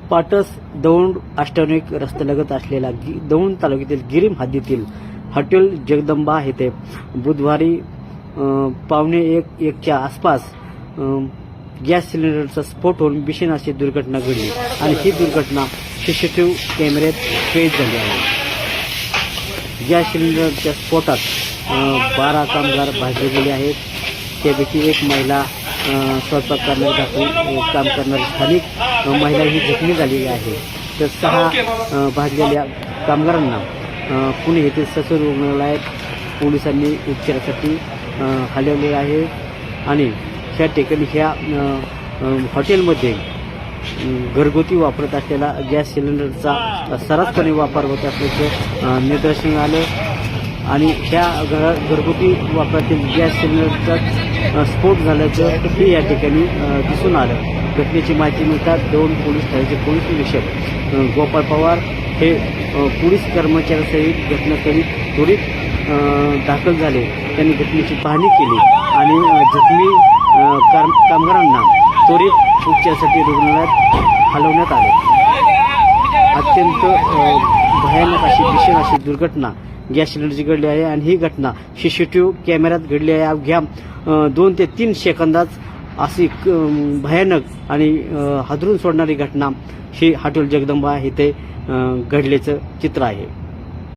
पाटस दौंड अष्टावनिक रस्त्यालगत असलेला दौंड तालुक्यातील गिरीम हद्दीतील हॉटेल जगदंबा येथे बुधवारी पावणे एकच्या आसपास गॅस सिलेंडरचा स्फोट होऊन भीषण अशी दुर्घटना घडली आणि ही दुर्घटना सीसीटीव्ही कॅमेऱ्यात कैद झाली आहे. गॅस सिलेंडरच्या स्फोटात 12 कामगार भाजले गेले आहेत. त्यापैकी एक महिला स्वयंपाक करणारी काम करणारी स्थानिक महिला ही जखमी झालेली आहे. तर 6 भाजलेल्या कामगारांना पुणे येथील ससून रुग्णालयात पोलिसांनी उपचारासाठी हलवले आहे आणि ह्या ठिकाणी ह्या हॉटेलमध्ये घरगुती वापरत असलेला गॅस सिलेंडरचा सर्रासपणे वापर होत असल्याचं निदर्शन आलं आणि ह्या घरगुती वापरातील गॅस सिलेंडरचा स्फोट झाल्याचं हे या ठिकाणी दिसून आलं. घटनेची माहिती मिळतात दौंड पोलीस ठाण्याचे पोलीस निरीक्षक गोपाळ पवार हे पोलीस कर्मचाऱ्यांसहित घटनास्थळी त्वरित दाखल झाले. त्यांनी घटनेची पाहणी केली आणि जखमी कामगारांना त्वरित उपचारासाठी रुग्णालयात हलवण्यात आले. अत्यंत भयानक अशी भीषण अशी दुर्घटना गॅस सिलेंडरची घडली आहे आणि ही घटना सीसीटीव्ही कॅमेऱ्यात घडली आहे. अवघ्या 2 ते 3 सेकंदात अशी भयानक आणि हादरून सोडणारी घटना ही हॉटेल जगदंबा येथे घडल्याचं चित्र आहे.